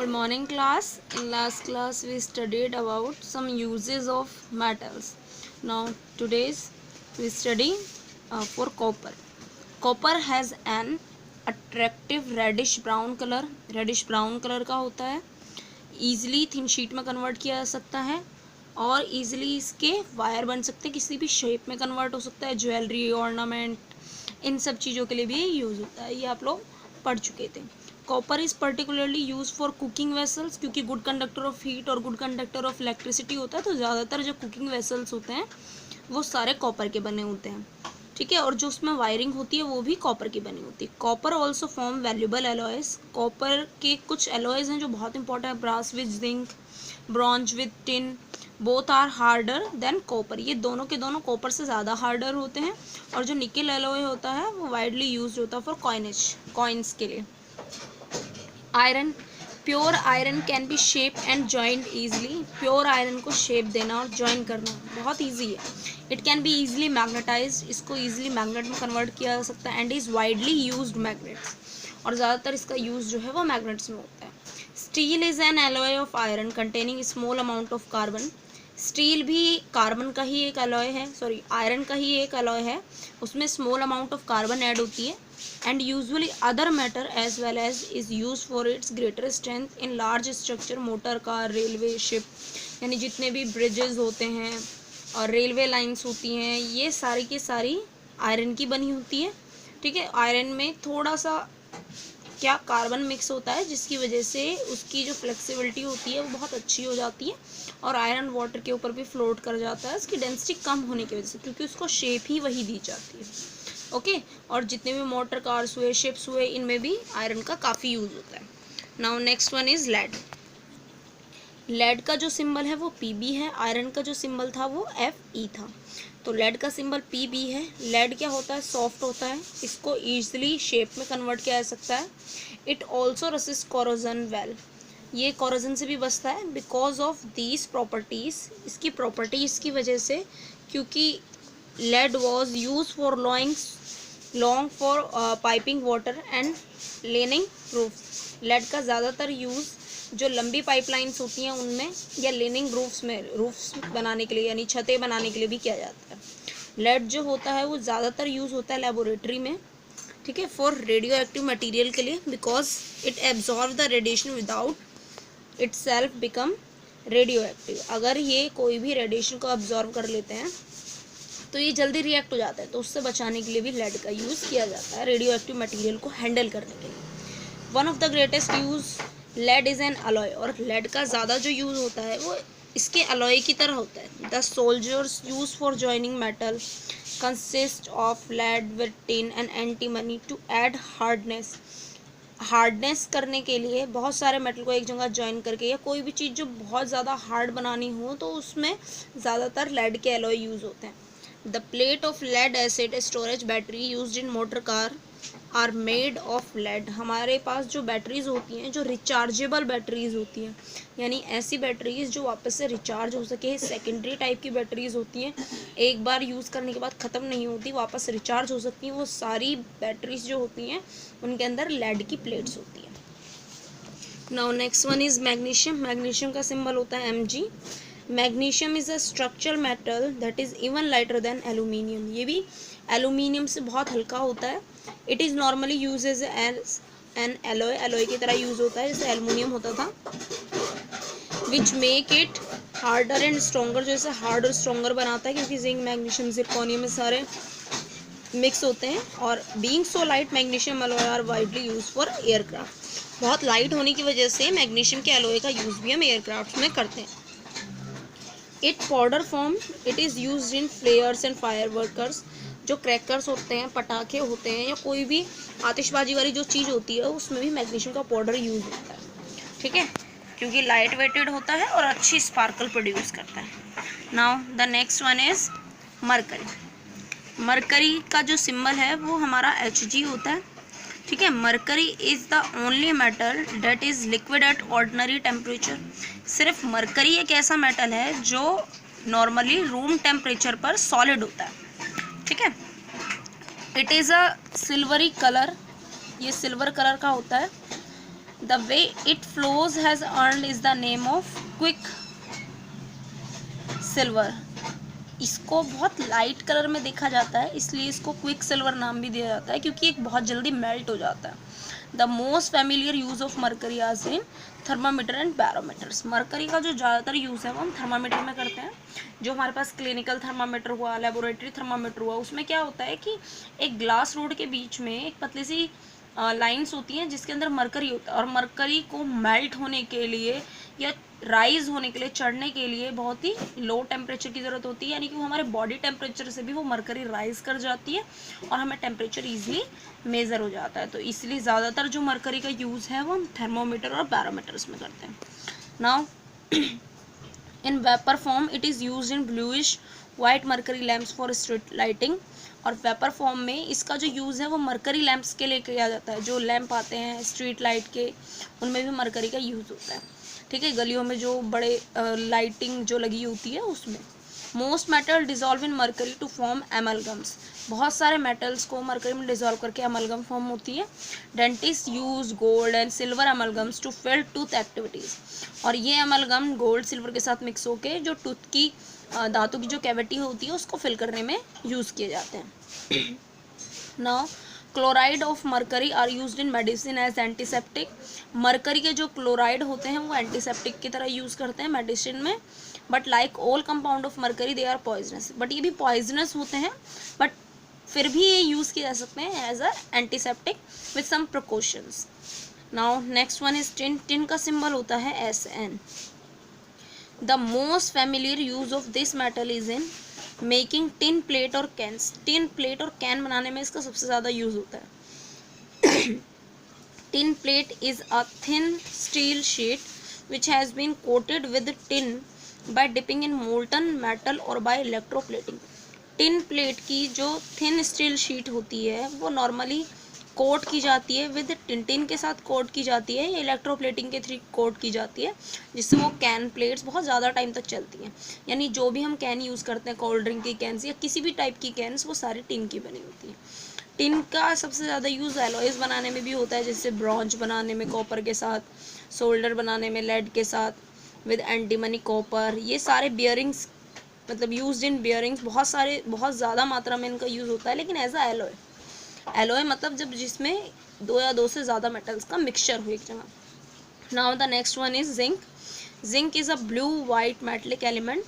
Good morning class. In last class we studied about some uses of metals. Now today's we study for copper. Copper has an attractive reddish brown color. Reddish brown color का होता है. Easily thin sheet में convert किया जा सकता है और easily इसके वायर बन सकते हैं, किसी भी शेप में कन्वर्ट हो सकता है. ज्वेलरी, ऑर्नामेंट, इन सब चीज़ों के लिए भी यूज़ होता है. ये आप लोग पढ़ चुके थे. Copper is particularly use for cooking vessels, क्योंकि गुड कंडक्टर ऑफ हीट और गुड कंडक्टर ऑफ इलेक्ट्रिसिटी होता है, तो ज़्यादातर जो कुकिंग वेसल्स होते हैं वो सारे कॉपर के बने होते हैं. ठीक है, और जो उसमें वायरिंग होती है वो भी कॉपर की बनी होती है. Copper also form valuable alloys. Copper के कुछ एलॉयज हैं जो बहुत इंपॉर्टेंट है. Brass with zinc, bronze with tin, both are harder than copper. ये दोनों के दोनों कॉपर से ज़्यादा हार्डर होते हैं. और जो निकल एलॉय होता है वो वाइडली यूज होता है फॉर कॉइन्स के लिए. Iron, pure iron can be shape and joint easily. Pure iron को शेप देना और जॉइन करना बहुत ईजी है. It can be easily magnetise. इसको ईजिली मैग्नेट में कन्वर्ट किया जा सकता है. And is widely used magnets. और ज़्यादातर इसका यूज़ जो है वो मैग्नेट्स में होता है. Steel is an alloy of iron containing small amount of carbon. Steel भी कार्बन का ही एक अलॉय है, आयरन का ही एक अलॉय है. उसमें small amount of carbon add होती है. And usually other matter as well as is use for its greater strength in large structure. Motor car, railway, ship, यानी जितने भी ब्रिजेस होते हैं और रेलवे लाइंस होती हैं, ये सारी की सारी आयरन की बनी होती है. ठीक है, आयरन में थोड़ा सा क्या कार्बन मिक्स होता है, जिसकी वजह से उसकी जो फ्लेक्सिबिलिटी होती है वो बहुत अच्छी हो जाती है. और आयरन वाटर के ऊपर भी फ्लोट कर जाता है उसकी डेंसिटी कम होने की वजह से, क्योंकि उसको शेप ही वही दी जाती है. ओके, और जितने भी मोटर कार्स हुए, शिप्स हुए, इनमें भी आयरन का काफ़ी यूज़ होता है. Now next one is lead. Lead का जो सिंबल है वो Pb है. आयरन का जो सिंबल था वो Fe था. तो लेड का सिंबल Pb है. लेड क्या होता है? सॉफ्ट होता है. इसको ईजिली शेप में कन्वर्ट किया जा सकता है. It also resist corrosion well. ये कॉरोजन से भी बचता है बिकॉज ऑफ दीज प्रॉपर्टीज़. इसकी प्रॉपर्टीज़ की वजह से, क्योंकि lead was use for long for piping water and lining roof. Lead का ज़्यादातर यूज़ जो लंबी पाइपलाइंस होती हैं उनमें या लेनिंग रूफ्स बनाने के लिए, यानी छतें बनाने के लिए भी किया जाता है. लेड जो होता है वो ज़्यादातर यूज़ होता है लेबोरेटरी में. ठीक है, फॉर रेडियो एक्टिव मटीरियल के लिए, because it absorb the radiation without it self become radio active. अगर ये कोई भी रेडिएशन को अब्जॉर्व कर लेते हैं तो ये जल्दी रिएक्ट हो जाता है. तो उससे बचाने के लिए भी लेड का यूज़ किया जाता है रेडियो एक्टिव मटीरियल को हैंडल करने के लिए. One of the greatest use lead is an alloy. और लेड का ज़्यादा जो यूज़ होता है वो इसके अलॉय की तरह होता है. The solders use for joining metal consist of lead with tin and antimony to add hardness. Hardness करने के लिए बहुत सारे मेटल को एक जगह ज्वाइन करके, या कोई भी चीज़ जो बहुत ज़्यादा हार्ड बनानी हो तो उसमें ज़्यादातर लेड के अलॉय यूज़ होते हैं. The plate of lead acid storage battery used in motor car are made of lead. हमारे पास जो बैटरीज होती हैं, जो रिचार्जेबल बैटरीज होती हैं, यानी ऐसी बैटरीज जो वापस से रिचार्ज हो सके, सेकेंडरी टाइप की बैटरीज होती हैं, एक बार यूज़ करने के बाद ख़त्म नहीं होती, वापस रिचार्ज हो सकती हैं, वो सारी बैटरीज जो होती हैं उनके अंदर लेड की प्लेट्स होती हैं. Now next one is magnesium. Magnesium का सिंबल होता है Mg. Magnesium is a structural metal that is even lighter than aluminium. ये भी एलुमिनियम से बहुत हल्का होता है. It is normally use as an alloy. Alloy की तरह यूज़ होता है जैसे एलुमिनियम होता था. Which make it harder and stronger. जैसे हार्ड और स्ट्रॉन्गर बनाता है, क्योंकि जिंक, मैग्नीशियम, जिरकोनियम में सारे मिक्स होते हैं. और being so light magnesium alloy are widely use for aircraft. बहुत लाइट होने की वजह से मैग्नीशियम के एलॉय का यूज़ भी हम एयरक्राफ्ट में करते हैं. It powder form. It is use in फ्लेयर्स and fire workers. जो क्रैकर्स होते हैं, पटाखे होते हैं, या कोई भी आतिशबाजी वाली जो चीज़ होती है उसमें भी मैग्नीशियम का पाउडर यूज़ होता है. ठीक है, क्योंकि लाइट वेटेड होता है और अच्छी स्पार्कल प्रोड्यूस करता है. Now the next one is mercury. Mercury का जो सिंबल है वो हमारा Hg होता है. ठीक है, mercury is the only metal that is liquid at ordinary temperature. सिर्फ मरकरी एक ऐसा मेटल है जो नॉर्मली रूम टेम्परेचर पर सॉलिड होता है. ठीक है, it is a silvery colour. ये सिल्वर कलर का होता है. The way it flows has earned is the name of quick silver. इसको बहुत लाइट कलर में देखा जाता है, इसलिए इसको क्विक सिल्वर नाम भी दिया जाता है, क्योंकि एक बहुत जल्दी मेल्ट हो जाता है। The most familiar use of mercury आज इन थर्मामीटर एंड बैरोमीटर्स। मरकरी का जो ज़्यादातर यूज़ है वो हम थर्मामीटर में करते हैं। जो हमारे पास क्लिनिकल थर्मामीटर हुआ, लेबोरेटरी थर्मामीटर हुआ, उसमें क्या होता है कि एक ग्लास रोड के बीच में एक पतली सी लाइंस होती हैं जिसके अंदर मरकरी होता है, और मरकरी को मेल्ट होने के लिए या राइज होने के लिए, चढ़ने के लिए बहुत ही लो टेम्परेचर की ज़रूरत होती है, यानी कि वो हमारे बॉडी टेम्परेचर से भी वो मरकरी राइज कर जाती है और हमें टेम्परेचर ईजिली मेज़र हो जाता है। तो इसलिए ज़्यादातर जो मरकरी का यूज़ है वो हम थर्मोमीटर और बैरोमीटर्स में करते हैं। Now in vapour form it is use in bluish white mercury lamps for street lighting. और वेपर फॉर्म में इसका जो यूज़ है वो मरकरी लैम्प्स के लिए किया जाता है। जो लैम्प आते हैं स्ट्रीट लाइट के, उनमें भी मरकरी का यूज़ होता है। ठीक है, गलियों में जो बड़े लाइटिंग जो लगी होती है उसमें। Most metal dissolve in mercury to form amalgams. बहुत सारे मेटल्स को मरकरी में डिजॉल्व करके एमलगम फॉर्म होती है। Dentist use gold and silver amalgams to fill tooth activities. और ये एमलगम गोल्ड सिल्वर के साथ मिक्स होके जो टूथ की दांतों की जो कैविटी होती है उसको फिल करने में यूज़ किए जाते हैं। Now chloride of mercury are used in medicine as antiseptic. Mercury के जो क्लोराइड होते हैं वो एंटीसेप्टिक की तरह यूज़ करते हैं मेडिसिन में। But like all compound of mercury they are poisonous. But ये भी पॉइजनस होते हैं, बट फिर भी ये यूज़ किए जा सकते हैं as a antiseptic with some precautions. Now next one is tin. Tin का सिंबल होता है SN। The most familiar use of this metal is in making tin plate और कैंस। टिन प्लेट और कैन बनाने में इसका सबसे ज़्यादा यूज़ होता है। Tin plate is a thin steel sheet which has been coated with tin by dipping in molten metal और बाय इलेक्ट्रोप्लेटिंग। टिन प्लेट की जो थिन स्टील शीट होती है वो नॉर्मली कोट की जाती है विद टिन के साथ कोट की जाती है या इलेक्ट्रोप्लेटिंग के थ्रू कोट की जाती है, जिससे वो कैन प्लेट्स बहुत ज़्यादा टाइम तक चलती हैं। यानी जो भी हम कैन यूज़ करते हैं, कोल्ड ड्रिंक की कैंस या किसी भी टाइप की कैंस, वो सारी टिन की बनी होती है। टिन का सबसे ज़्यादा यूज़ एलॉयज़ बनाने में भी होता है, जैसे ब्रॉन्ज बनाने में कॉपर के साथ, सोल्डर बनाने में लेड के साथ, विद एंटीमनी कॉपर। ये सारे बियरिंग्स मतलब यूज्ड इन बियरिंग्स, बहुत ज़्यादा मात्रा में इनका यूज़ होता है, लेकिन एज अ एलॉय। एलॉय मतलब जब जिसमें दो या दो से ज़्यादा मेटल्स का मिक्सचर हो एक जगह। Now the next one is zinc. Zinc is a blue white metallic element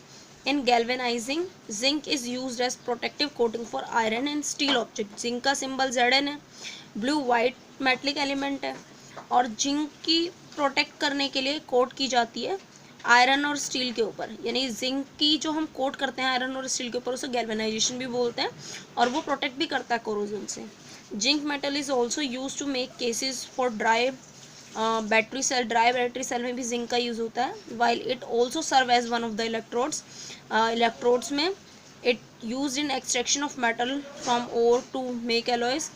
in galvanising. Zinc is used as protective coating for iron and steel object. Zinc का सिंबल ZN है, blue white metallic element है, और zinc की protect करने के लिए coat की जाती है आयरन और स्टील के ऊपर। यानी जिंक की जो हम कोट करते हैं आयरन और स्टील के ऊपर, उसे गैल्वेनाइजेशन भी बोलते हैं, और वो प्रोटेक्ट भी करता है कोरोजन से। Zinc metal is also use to make cases for dry battery cell. Dry battery cell में भी जिंक का यूज़ होता है। While it also serve as one of the electrodes. Electrodes में it use in extraction of metal from ore to make alloys.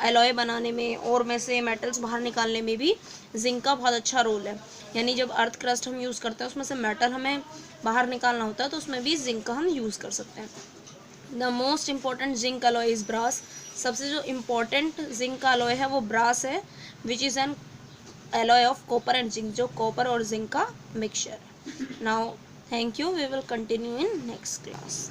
Alloy बनाने में, और में से मेटल्स बाहर निकालने में भी जिंक का बहुत अच्छा रोल है। यानी जब अर्थ क्रस्ट हम यूज़ करते हैं उसमें से मेटल हमें बाहर निकालना होता है, तो उसमें भी जिंक का हम यूज़ कर सकते हैं। The most important zinc alloy is brass. सबसे जो इम्पॉर्टेंट जिंक का अलॉय है वो ब्रास है, which is an alloy of copper and zinc, जो कॉपर और जिंक का मिक्सचर है। Now thank you, we will continue in next class.